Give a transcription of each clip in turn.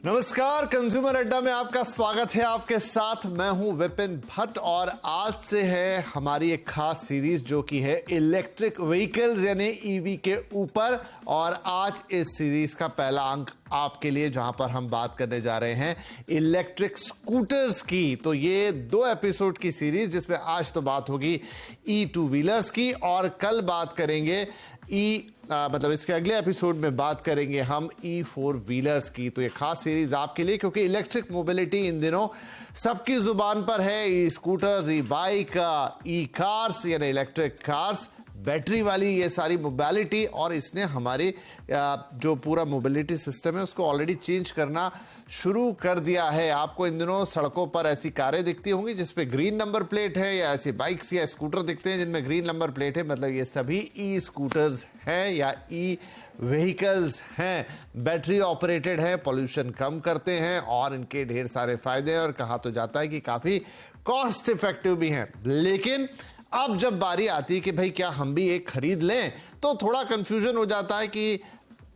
नमस्कार, कंज्यूमर अड्डा में आपका स्वागत है। आपके साथ मैं हूं विपिन भट्ट और आज से है हमारी एक खास सीरीज जो कि है इलेक्ट्रिक व्हीकल्स यानी ईवी के ऊपर। और आज इस सीरीज का पहला अंक आपके लिए जहां पर हम बात करने जा रहे हैं इलेक्ट्रिक स्कूटर्स की। तो ये 2 एपिसोड की सीरीज जिसमें आज तो बात होगी ई टू व्हीलर्स की और कल बात करेंगे मतलब इसके अगले एपिसोड में बात करेंगे हम ई4 व्हीलर्स की। तो ये खास सीरीज आपके लिए क्योंकि इलेक्ट्रिक मोबिलिटी इन दिनों सबकी जुबान पर है। ई स्कूटर्स, ई बाइक, ई कार्स यानी इलेक्ट्रिक कार्स, बैटरी वाली ये सारी मोबिलिटी। और इसने हमारी जो पूरा मोबिलिटी सिस्टम है उसको ऑलरेडी चेंज करना शुरू कर दिया है। आपको इन दिनों सड़कों पर ऐसी कारें दिखती होंगी जिसपे ग्रीन नंबर प्लेट है, या ऐसी बाइक्स या स्कूटर दिखते हैं जिनमें ग्रीन नंबर प्लेट है। मतलब ये सभी ई स्कूटर्स हैं या ई व्हीकल्स हैं। बैटरी ऑपरेटेड है, पॉल्यूशन कम करते हैं और इनके ढेर सारे फायदे हैं और कहा तो जाता है कि काफी कॉस्ट इफेक्टिव भी हैं। लेकिन अब जब बारी आती है कि भाई क्या हम भी एक खरीद लें, तो थोड़ा कंफ्यूजन हो जाता है कि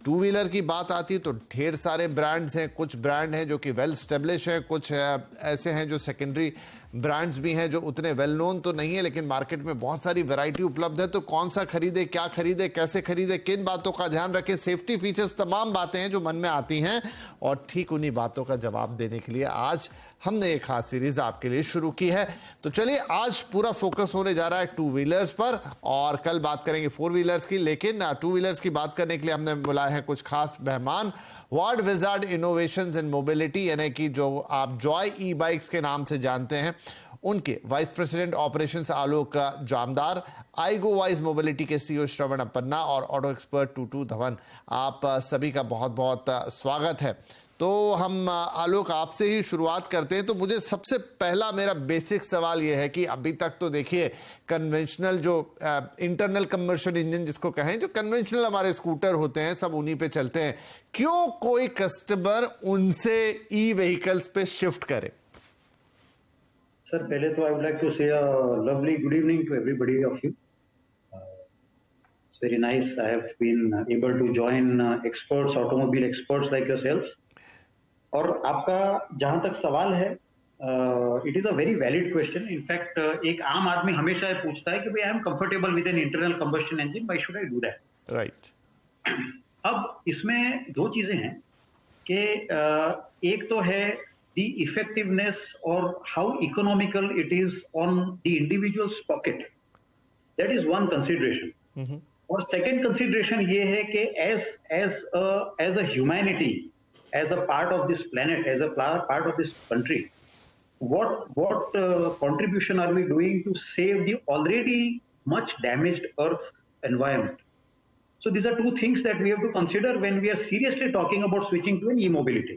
टू व्हीलर की बात आती है तो ढेर सारे ब्रांड्स हैं। कुछ ब्रांड हैं जो कि वेल स्टेब्लिश है, कुछ ऐसे हैं जो सेकेंडरी ब्रांड्स भी हैं जो उतने वेल नोन तो नहीं है, लेकिन मार्केट में बहुत सारी वैरायटी उपलब्ध है। तो कौन सा खरीदे, क्या खरीदे, कैसे खरीदे, किन बातों का ध्यान रखें, सेफ्टी फीचर्स, तमाम बातें हैं जो मन में आती हैं। और ठीक उन्हीं बातों का जवाब देने के लिए आज हमने एक खास सीरीज आपके लिए शुरू की है। तो चलिए आज पूरा फोकस होने जा रहा है टू व्हीलर्स पर और कल बात करेंगे 4 व्हीलर्स की। लेकिन टू व्हीलर्स की बात करने के लिए हमने बुलाए हैं कुछ खास मेहमान। वर्ल्ड विजार्ड इनोवेशंस इन मोबिलिटी यानी कि जो आप जॉय ई बाइक्स के नाम से जानते हैं, उनके वाइस प्रेसिडेंट ऑपरेशंस आलोक जामदार, आईगो वाइज मोबिलिटी के सीईओ श्रवण अपन्ना और ऑटो एक्सपर्ट टूटू धवन, आप सभी का बहुत बहुत स्वागत है। तो हम आलोक आपसे ही शुरुआत करते हैं। तो मुझे सबसे पहला मेरा बेसिक सवाल यह है कि अभी तक तो देखिए कन्वेंशनल जो इंटरनल कंबशन इंजन जिसको कहें, जो कन्वेंशनल हमारे स्कूटर होते हैं सब उन्हीं पे चलते हैं। क्यों कोई कस्टमर उनसे ई व्हीकल्स पे शिफ्ट करे? सर पहले तो I would like to say lovely good evening to everybody of you. It's very nice. I have been able to join experts, automobile experts like yourselves. और आपका जहां तक सवाल है, it is a very valid question. In fact एक आम आदमी हमेशा पूछता है कि भाई I am comfortable with an internal combustion engine, why should I do that? Right. अब इसमें 2 चीजें हैं कि एक तो है द इफेक्टिवनेस और how economical it is on the individuals pocket, that is one consideration. और सेकेंड कंसिडरेशन ये है कि as a humanity, as a part of this planet, as a part of this country, what contribution are we doing to save the already much damaged earth environment? So these are 2 things that we have to consider when we are seriously talking about switching to an e-mobility.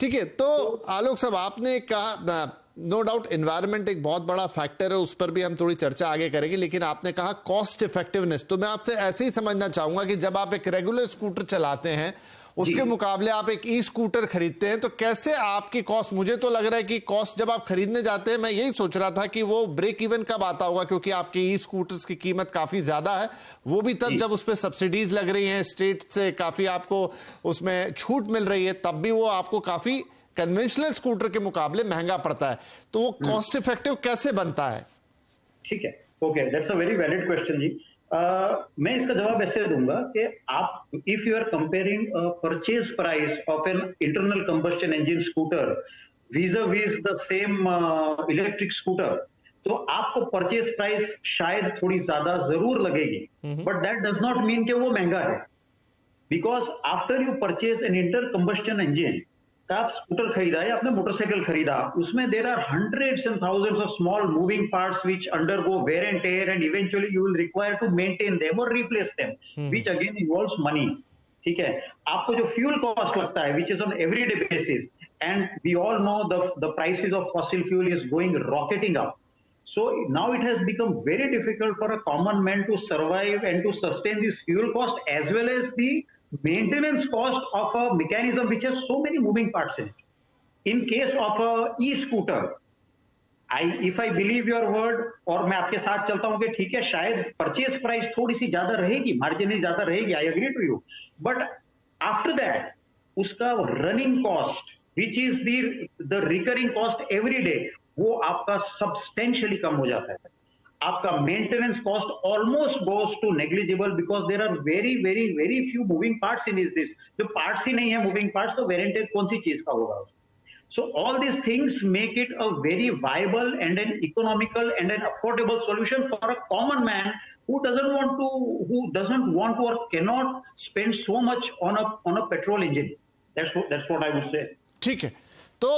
ठीक है, तो आलोक साहब आपने कहा no doubt environment एक बहुत बड़ा factor है, उस पर भी हम थोड़ी चर्चा आगे करेंगे, लेकिन आपने कहा कॉस्ट इफेक्टिवनेस। तो मैं आपसे ऐसे ही समझना चाहूंगा कि जब आप एक रेगुलर स्कूटर चलाते हैं उसके मुकाबले आप एक ई स्कूटर खरीदते हैं तो कैसे आपकी कॉस्ट, मुझे तो लग रहा है कि कॉस्ट जब आप खरीदने जाते हैं, मैं यही सोच रहा था कि वो ब्रेक इवन कब आता होगा, क्योंकि आपके ई स्कूटर्स की कीमत काफी ज्यादा है, वो भी तब जब उस पर सब्सिडीज लग रही हैं, स्टेट से काफी आपको उसमें छूट मिल रही है, तब भी वो आपको काफी कन्वेंशनल स्कूटर के मुकाबले महंगा पड़ता है। तो वो कॉस्ट इफेक्टिव कैसे बनता है? ठीक है, okay, that's a very valid question ji. मैं इसका जवाब ऐसे दूंगा कि आप if you are comparing purchase price of an internal combustion engine scooter vis-a-vis the same electric scooter, तो आपको परचेज प्राइस शायद थोड़ी ज्यादा जरूर लगेगी, but that does not mean कि वो महंगा है, because after you purchase an inter combustion engine का आप स्कूटर खरीदा या आपने मोटरसाइकिल खरीदा, उसमें देर are hundreds and thousands of small moving parts which undergo wear and tear and eventually you will require to maintain them और replace them, which again involves money. ठीक है, आपको जो फ्यूल कॉस्ट लगता है which is on everyday basis, and we all know the prices of fossil fuel is going rocketing up. So now it has become very difficult for a common man to survive and to sustain this fuel cost as well as the maintenance cost of a mechanism which has so many moving parts in it. In case of a e-scooter, if I believe your word और मैं आपके साथ चलता हूं कि ठीक है शायद परचेज प्राइस थोड़ी सी ज्यादा रहेगी, मार्जिनली ज्यादा रहेगी, I agree to you. But after that, उसका running cost which is the recurring cost every day, वो आपका सब्सटेंशियली कम हो जाता है। आपका maintenance cost almost goes to negligible because there are very very very few moving parts in is this. जो parts ही नहीं है मूविंग पार्ट्स, तो वेरिएंट कौन सी चीज का होगा? So all these things make it a very viable and an economical and an affordable solution for a common man who doesn't want to or cannot spend so much on a petrol engine. That's what I would say. ठीक है, तो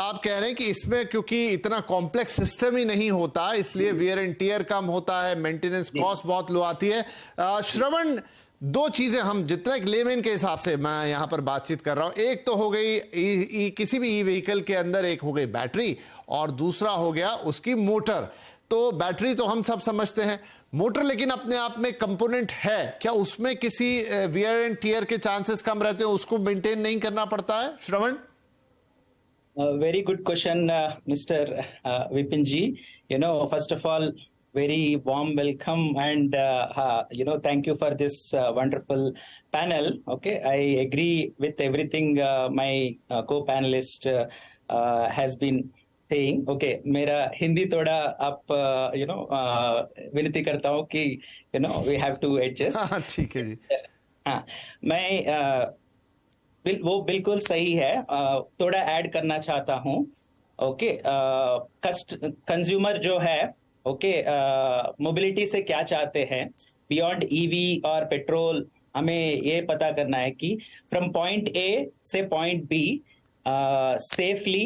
आप कह रहे हैं कि इसमें क्योंकि इतना कॉम्प्लेक्स सिस्टम ही नहीं होता, इसलिए वियर एंड टीयर कम होता है, मेंटेनेंस कॉस्ट बहुत लो आती है। श्रवण, दो चीजें हम जितना एक लेमैन के हिसाब से मैं यहां पर बातचीत कर रहा हूं, एक तो हो गई किसी भी ई व्हीकल के अंदर एक हो गई बैटरी और दूसरा हो गया उसकी मोटर। तो बैटरी तो हम सब समझते हैं, मोटर लेकिन अपने आप में कंपोनेंट है, क्या उसमें किसी वियर एंड टीयर के चांसेस कम रहते हैं, उसको मेंटेन नहीं करना पड़ता है? श्रवण, very good question, Mr. Vipin ji. First of all, very warm welcome and thank you for this wonderful panel. Okay, I agree with everything my co-panelist has been saying. Okay, मेरा हिंदी थोड़ा आप विनती करता हूँ कि we have to adjust. हाँ ठीक है जी। हाँ, मैं वो बिल्कुल सही है, थोड़ा ऐड करना चाहता हूँ। ओके, कंज्यूमर जो है, ओके, मोबिलिटी से क्या चाहते हैं बियॉन्ड ईवी और पेट्रोल, हमें ये पता करना है कि फ्रॉम पॉइंट ए से पॉइंट बी सेफली,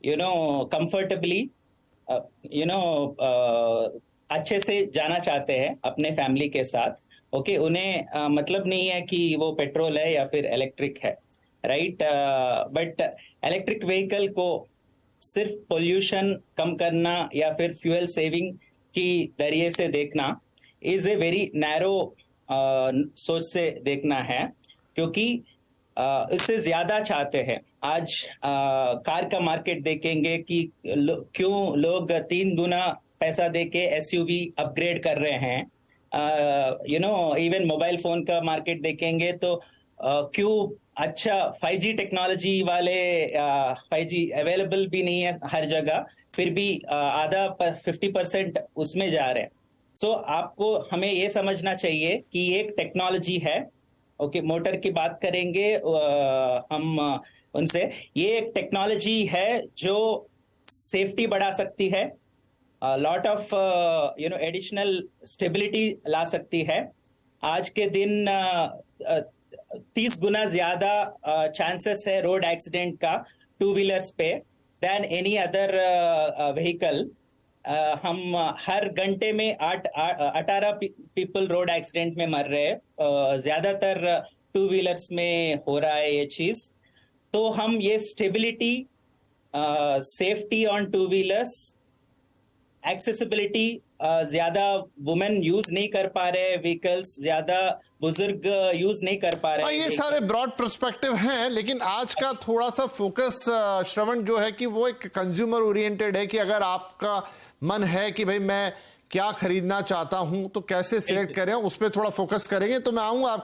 कंफर्टेबली, अच्छे से जाना चाहते हैं अपने फैमिली के साथ। ओके, उन्हें मतलब नहीं है कि वो पेट्रोल है या फिर इलेक्ट्रिक है, राइट? बट इलेक्ट्रिक व्हीकल को सिर्फ पोल्यूशन कम करना या फिर फ्यूल सेविंग की जरिए से देखना इज ए वेरी नैरो सोच से देखना है, क्योंकि इससे ज्यादा चाहते हैं। आज कार का मार्केट देखेंगे कि क्यों लोग 3 गुना पैसा देके एसयूवी अपग्रेड कर रहे हैं। इवन मोबाइल फोन का मार्केट देखेंगे तो क्यों अच्छा 5G टेक्नोलॉजी वाले 5G अवेलेबल भी नहीं है हर जगह, फिर भी आधा 50% उसमें जा रहे हैं। सो आपको हमें ये समझना चाहिए कि एक टेक्नोलॉजी है। ओके, मोटर की बात करेंगे हम उनसे, ये एक टेक्नोलॉजी है जो सेफ्टी बढ़ा सकती है, लॉट ऑफ एडिशनल स्टेबिलिटी ला सकती है। आज के दिन 30 गुना ज्यादा चांसेस है रोड एक्सीडेंट का टू व्हीलर्स पे देन एनी अदर व्हीकल। हम हर घंटे में 18 पीपल रोड एक्सीडेंट में मर रहे हैं, ज्यादातर टू व्हीलर्स में हो रहा है ये चीज। तो हम ये stability, safety on two wheelers, accessibility, ज्यादा वुमेन यूज नहीं कर पा रहे व्हीकल्स, ज्यादा बुजुर्ग यूज नहीं कर पा रहे। ये सारे ब्रॉड पर्सपेक्टिव हैं, लेकिन आज का थोड़ा सा फोकस श्रवण जो है कि वो एक कंज्यूमर ओरिएंटेड है, कि अगर आपका मन है कि भाई मैं क्या खरीदना चाहता हूं तो कैसे सिलेक्ट करें, उस पर थोड़ा फोकस करेंगे। तो मैं आऊंगा